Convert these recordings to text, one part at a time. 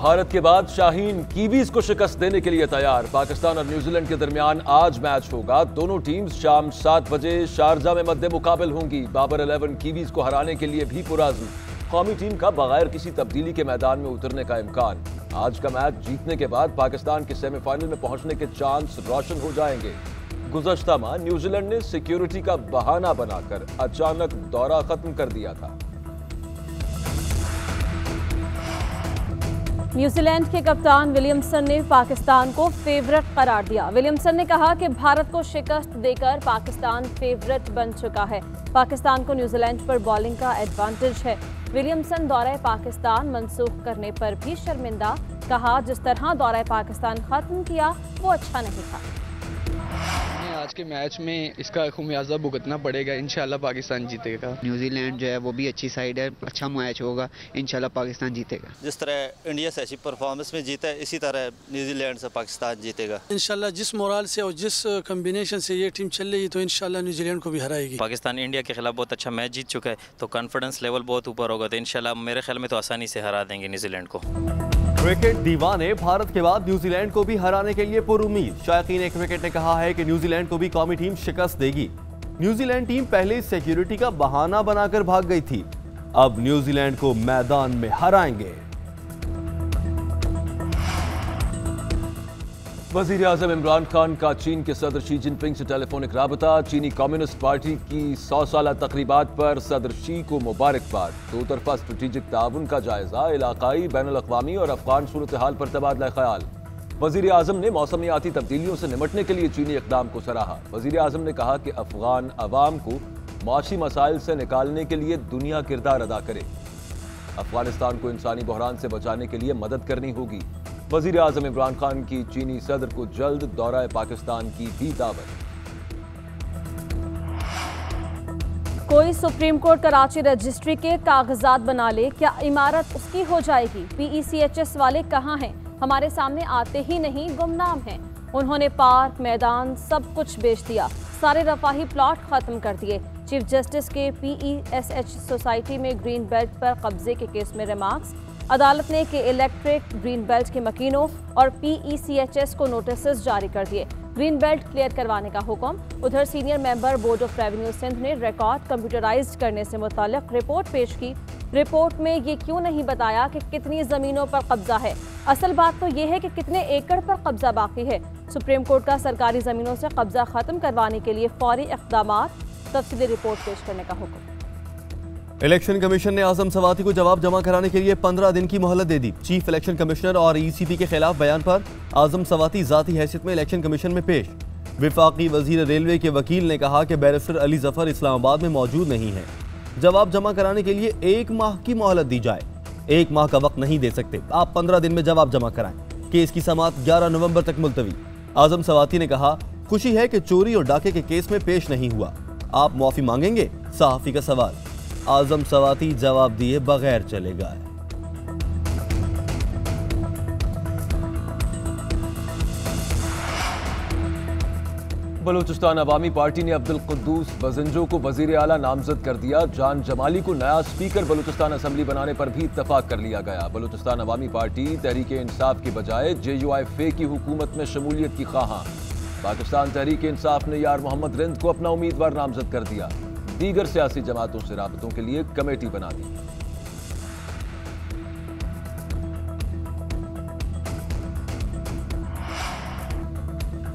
भारत के बाद शाहीन कीवीज को शिकस्त देने के लिए तैयार। पाकिस्तान और न्यूजीलैंड के दरमियान आज मैच होगा। दोनों टीम्स शाम 7 बजे शारजा में मद्दे मुकाबल होंगी। बाबर 11 कीवीज को हराने के लिए भी पुराज़्म। कौमी टीम का बगैर किसी तब्दीली के मैदान में उतरने का इम्कान। आज का मैच जीतने के बाद पाकिस्तान के सेमीफाइनल में पहुंचने के चांस रोशन हो जाएंगे। गुज़श्ता माह न्यूजीलैंड ने सिक्योरिटी का बहाना बनाकर अचानक दौरा खत्म कर दिया था। न्यूजीलैंड के कप्तान विलियमसन ने पाकिस्तान को फेवरेट करार दिया। विलियमसन ने कहा कि भारत को शिकस्त देकर पाकिस्तान फेवरेट बन चुका है। पाकिस्तान को न्यूजीलैंड पर बॉलिंग का एडवांटेज है। विलियमसन दौरा पाकिस्तान मंसूख करने पर भी शर्मिंदा। कहा, जिस तरह दौरा पाकिस्तान खत्म किया वो अच्छा नहीं था। आज के मैच में इसका खुमियाजा भुगतना पड़ेगा। इंशाल्लाह पाकिस्तान जीतेगा। न्यूजीलैंड जो है वो भी अच्छी साइड है, अच्छा मैच होगा, इंशाल्लाह पाकिस्तान जीतेगा। जिस तरह इंडिया से अच्छी परफॉर्मेंस में जीता है, इसी तरह न्यूजीलैंड से पाकिस्तान जीतेगा। इंशाल्लाह जिस मोरल से और जिस कम्बिनेशन से ये टीम चल रही है तो इंशाल्लाह न्यूजीलैंड को भी हराएगी। पाकिस्तान इंडिया के खिलाफ बहुत अच्छा मैच जीत चुका है, तो कॉन्फिडेंस लेवल बहुत ऊपर होगा, तो इंशाल्लाह मेरे ख्याल में तो आसानी से हरा देंगे न्यूजीलैंड को। क्रिकेट दीवाने भारत के बाद न्यूजीलैंड को भी हराने के लिए पुरुमीद। शायकीन क्रिकेट ने कहा है कि न्यूजीलैंड को भी कौमी टीम शिकस्त देगी। न्यूजीलैंड टीम पहले सिक्योरिटी का बहाना बनाकर भाग गई थी, अब न्यूजीलैंड को मैदान में हराएंगे। वज़ीर आज़म इमरान खान का चीन के सदर शी जिनपिंग से टेलीफोनिक राबता। चीनी कम्युनिस्ट पार्टी की 100 साला तकरीबात पर सदर शी को मुबारकबाद। दो तरफा स्ट्रेटेजिक ताउन का जायजा, इलाकाई, बैनुल-अक़वामी और अफगान सूरत हाल पर तबादला ख्याल। वज़ीर आज़म ने मौसमियाती तब्दीलियों से निपटने के लिए चीनी इक़दाम को सराहा। वज़ीर आज़म ने कहा कि अफगान अवाम को माशी मसाइल से निकालने के लिए दुनिया किरदार अदा करे। अफगानिस्तान को इंसानी बहरान से बचाने के लिए मदद करनी होगी। वज़ीर आज़म इमरान खान की चीनी सदर को जल्द दौरा पाकिस्तान की भी दावत। कोई सुप्रीम कोर्ट कराची रजिस्ट्री के कागजात बना ले, क्या इमारत उसकी हो जाएगी? PECHS वाले कहाँ हैं? हमारे सामने आते ही नहीं, गुमनाम हैं। उन्होंने पार्क, मैदान सब कुछ बेच दिया, सारे रफाही प्लॉट खत्म कर दिए। चीफ जस्टिस के PESH सोसाइटी में ग्रीन बेल्ट पर कब्जे के केस में रिमार्क्स। अदालत ने के इलेक्ट्रिक ग्रीन बेल्ट के मकीनों और PECHS को नोटिस जारी कर दिए, ग्रीन बेल्ट क्लियर करवाने का हुक्म। उधर senior member board of revenue Sindh ने रिकॉर्ड कंप्यूटराइज्ड करने से मुताल्लिक रिपोर्ट पेश की। रिपोर्ट में ये क्यों नहीं बताया कि कितनी ज़मीनों पर कब्जा है, असल बात तो ये है कि कितने एकड़ पर कब्जा बाकी है। सुप्रीम कोर्ट का सरकारी ज़मीनों से कब्जा ख़त्म करवाने के लिए फौरी इक़दामात, तफसीली रिपोर्ट पेश करने का हुक्म। इलेक्शन कमीशन ने आज़म सवाती को जवाब जमा कराने के लिए 15 दिन की मोहलत दे दी। चीफ इलेक्शन कमिश्नर और ECP के खिलाफ बयान पर आज़म सवाती ज़ाती हैसियत में इलेक्शन कमीशन में पेश। विफाकी वजीर रेलवे के वकील ने कहा कि बैरिस्टर अली जफर इस्लामाबाद में मौजूद नहीं है। जवाब जमा कराने के लिए 1 माह की मोहलत दी जाए। 1 माह का वक्त नहीं दे सकते, आप 15 दिन में जवाब जमा कराएं। केस की समाअत 11 नवंबर तक मुलतवी। आज़म सवाती ने कहा, खुशी है कि चोरी और डाके के केस में पेश नहीं हुआ, आप मुआफी मांगेंगे? सहाफ़ी का सवाल। आज़म सवाती जवाब दिए बगैर चले गए। बलूचिस्तान अवामी पार्टी ने अब्दुल कुद्दूस बजंजो को वजीर आला नामजद कर दिया। जान जमाली को नया स्पीकर बलूचिस्तान असेंबली बनाने पर भी इत्तफाक कर लिया गया। बलूचिस्तान अवामी पार्टी तहरीक इंसाफ की बजाय JUIF की हुकूमत में शमूलियत की ख्वाहां। पाकिस्तान तहरीक इंसाफ ने यार मोहम्मद रिंद को अपना उम्मीदवार नामजद कर दिया। दीगर सियासी जमातों से राबतों के लिए कमेटी बना दी।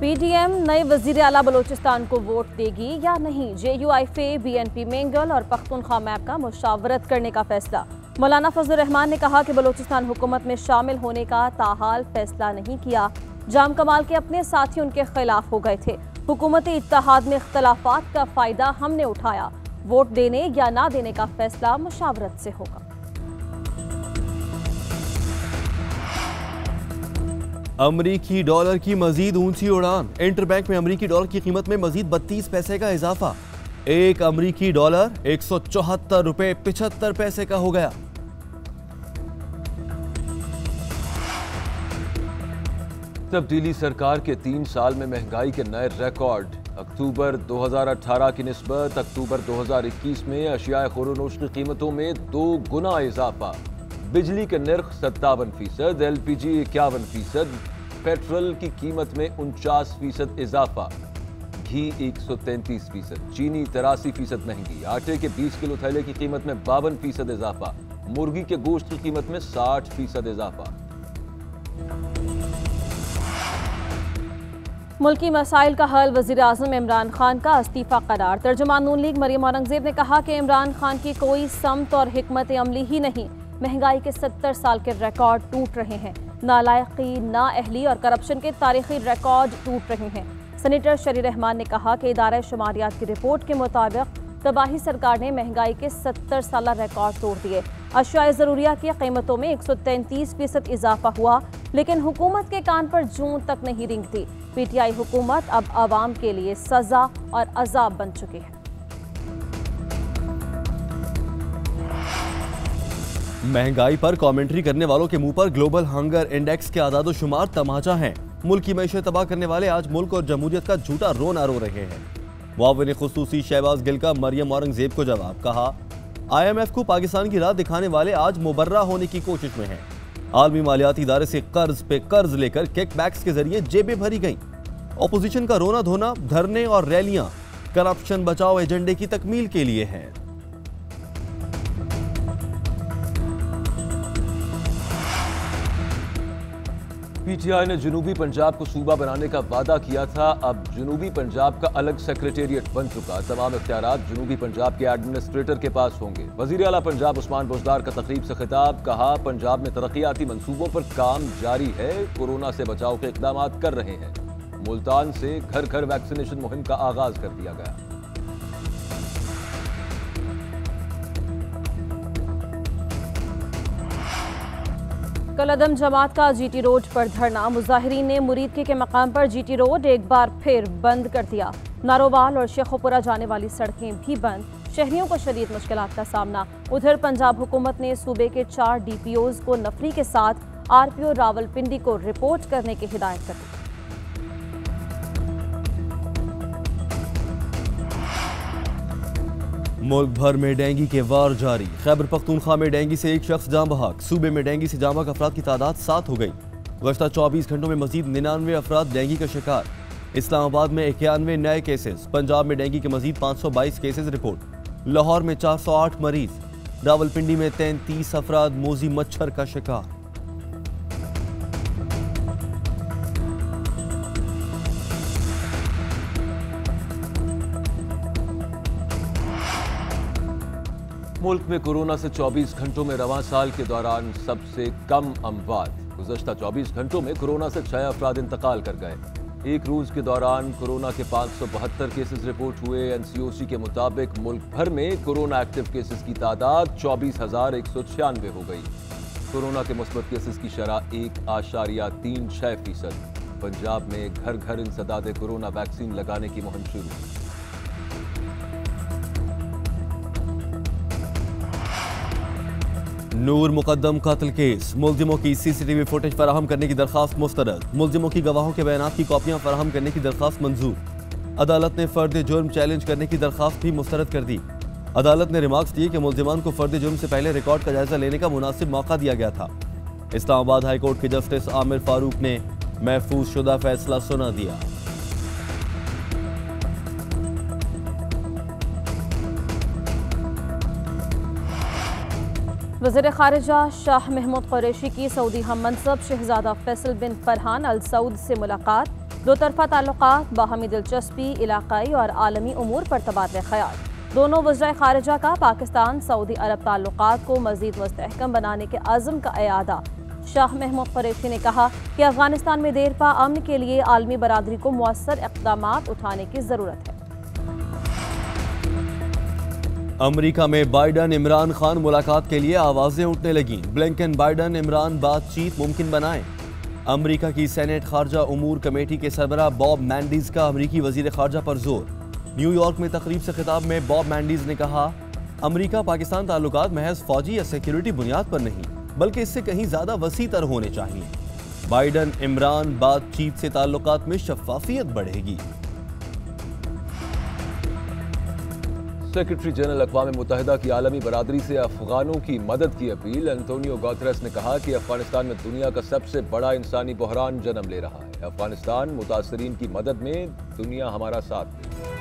PDM नए वजीर आला बलूचिस्तान को वोट देगी या नहीं? JUIF, BNP मेंगल और पख्तूनख्वा मैप का मुशावरत करने का फैसला। मौलाना फजल रहमान ने कहा कि बलूचिस्तान हुकूमत में शामिल होने का ताहाल फैसला नहीं किया। जाम कमाल के अपने साथी उनके खिलाफ हो गए थे। हुकूमत इत्तेहाद में इख्तलाफात का फायदा हमने उठाया। वोट देने या ना देने का फैसला मुशावरत से होगा। अमरीकी डॉलर की मजीद ऊंची उड़ान। इंटरबैंक में अमरीकी डॉलर की कीमत में मजीद 32 पैसे का इजाफा। एक अमरीकी डॉलर 174 रुपए 75 पैसे का हो गया। तब्दीली सरकार के 3 साल में महंगाई के नए रिकॉर्ड। अक्टूबर 2018 की निस्बत अक्टूबर 2021 में अशियाए खुरोनोश की कीमतों में 2 गुना इजाफा। बिजली के निर्ख 57%, LPG 51%, पेट्रोल की कीमत में 49% इजाफा, घी 133%, चीनी 83% महंगी, आटे के 20 किलो थैले की कीमत में 52% इजाफा, मुर्गी के गोश्त की कीमत में 60% इजाफा। मुल्की मसाइल का हल वज़ीर-ए-आज़म इमरान खान का इस्तीफा करार। तर्जुमान नून लीग मरियम औरंगजेब ने कहा कि इमरान खान की कोई समत और हिकमत अमली ही नहीं, महंगाई के 70 साल के रिकॉर्ड टूट रहे हैं, नालायकी, नाअहली और करप्शन के तारीखी रिकॉर्ड टूट रहे हैं। सेनेटर शरी रहमान ने कहा कि इदारा शुमारियात की रिपोर्ट के मुताबिक तबाही सरकार ने महंगाई के 70 साल रिकॉर्ड तोड़ दिए। अशियाए ज़रूरिया की कीमतों में 133% इजाफा हुआ, लेकिन हुकूमत के कान पर जूं तक नहीं रेंगती। पीटीआई हुकूमत अब आवाम के लिए सजा और अजाब बन चुकी है। महंगाई पर कमेंट्री करने वालों के मुंह पर ग्लोबल हंगर इंडेक्स के आदाद शुमार तमाचा हैं। मुल्क की मैशत तबाह करने वाले आज मुल्क और जमहूरियत का झूठा रोना रो रहे हैं। मुआविन खुसूसी शहबाज गिल का मरियम औरंगजेब को जवाब, कहा IMF को पाकिस्तान की राह दिखाने वाले आज मुबर्रा होने की कोशिश में हैं। आलमी मालियाती इदारे से कर्ज पे कर्ज लेकर किकबैक्स के जरिए जेबें भरी गईं। ऑपोजिशन का रोना धोना, धरने और रैलियां करप्शन बचाओ एजेंडे की तकमील के लिए हैं। पीटीआई ने जनूबी पंजाब को सूबा बनाने का वादा किया था, अब जनूबी पंजाब का अलग सेक्रेटेरिएट बन चुका। तमाम इख्तियारात जनूबी पंजाब के एडमिनिस्ट्रेटर के पास होंगे। वजीर आला पंजाब उस्मान बुज़दार का तकरीब से खिताब, कहा पंजाब में तरक्याती मंसूबों पर काम जारी है, कोरोना से बचाव के इक़दाम कर रहे हैं। मुल्तान से घर घर वैक्सीनेशन मुहिम का आगाज कर दिया गया। कल अदम जमात का GT रोड पर धरना, मुजाहिरीन ने मुरीदकी के मकाम पर GT रोड एक बार फिर बंद कर दिया। नारोवाल और शेखोपुरा जाने वाली सड़कें भी बंद, शहरियों को शदीद मुश्किलात का सामना। उधर पंजाब हुकूमत ने सूबे के 4 DPOs को नफरी के साथ RPO रावलपिंडी को रिपोर्ट करने की हिदायत कर दी। मुल्क भर में डेंगू के वार जारी। खैबर पख्तूनख्वा में डेंगू से एक शख्स जाँ बहक। सूबे में डेंगू से जाँ बहक अफराद की तादाद 7 हो गई। गुज़श्ता 24 घंटों में मजीद 99 अफराद डेंगू का शिकार। इस्लामाबाद में 91 नए केसेस। पंजाब में डेंगू के मजीद 522 केसेस रिपोर्ट। लाहौर में 408 मरीज। रावलपिंडी में 33 अफराद मोजी मच्छर का शिकार। मुल्क में कोरोना से 24 घंटों में रवां साल के दौरान सबसे कम अमवात। गुज़श्ता 24 घंटों में कोरोना से 6 अफराद इंतकाल कर गए। एक रोज के दौरान कोरोना के 572 केसेस रिपोर्ट हुए। NCOC के मुताबिक मुल्क भर में कोरोना एक्टिव केसेस की तादाद 24,196 हो गई। कोरोना के मुस्बत केसेस की शरह 1.36%। पंजाब में घर घर इंसदाद कोरोना वैक्सीन लगाने की मुहिम शुरू। नूर मुकद्दम कत्ल केस, मुलजिमों की CCTV फुटेज फराहम करने की दरख्वास्त मुस्तरद। मुलजिमों की गवाहों के बयानात की कॉपियां फराहम करने की दरख्वास्त मंजूर। अदालत ने फर्द जुर्म चैलेंज करने की दरख्वास्त भी मुस्तरद कर दी। अदालत ने रिमार्क्स दिए कि मुलजिमान को फर्द जुर्म से पहले रिकॉर्ड का जायजा लेने का मुनासिब मौका दिया गया था। इस्लामाबाद हाई कोर्ट के जस्टिस आमिर फारूक ने महफूज शुदा फैसला सुना दिया। वज़ीर ख़ारिजा शाह महमूद कुरैशी की सऊदी हम मनसब शहजादा फैसल बिन फरहान अल सऊद से मुलाकात। दो तरफ़ा ताल्लुकात, बाहमी दिलचस्पी, इलाकाई और आलमी उमूर पर तबादला ख्याल। दोनों वज़ीर ख़ारिजा का पाकिस्तान सऊदी अरब ताल्लुकात को मज़ीद मुस्तहकम बनाने के अज़्म का इआदा। शाह महमूद कुरैशी ने कहा कि अफ़गानिस्तान में देरपा अमन के लिए आलमी बरादरी को मुअस्सर इक़दामात उठाने की ज़रूरत है। अमेरिका में बाइडन इमरान खान मुलाकात के लिए आवाजें उठने लगीं। ब्लिंकन बाइडन इमरान बातचीत मुमकिन बनाएं। अमेरिका की सेनेट खारजा उमूर कमेटी के सरबराह बॉब मैंडीज का अमेरिकी वजीर खारजा पर जोर। न्यूयॉर्क में तकरीब से खिताब में बॉब मैंडीज ने कहा, अमेरिका पाकिस्तान ताल्लुकात महज फौजी या सिक्योरिटी बुनियाद पर नहीं, बल्कि इससे कहीं ज्यादा वसी तर होने चाहिए। बाइडन इमरान बातचीत से ताल्लुकात में शफाफियत बढ़ेगी। सेक्रेटरी जनरल अक़वाम मुत्तहिदा की आलमी बरादरी से अफगानों की मदद की अपील। एंटोनियो गुतेरेस ने कहा कि अफगानिस्तान में दुनिया का सबसे बड़ा इंसानी बहरान जन्म ले रहा है। अफगानिस्तान मुतासरीन की मदद में दुनिया हमारा साथ दे।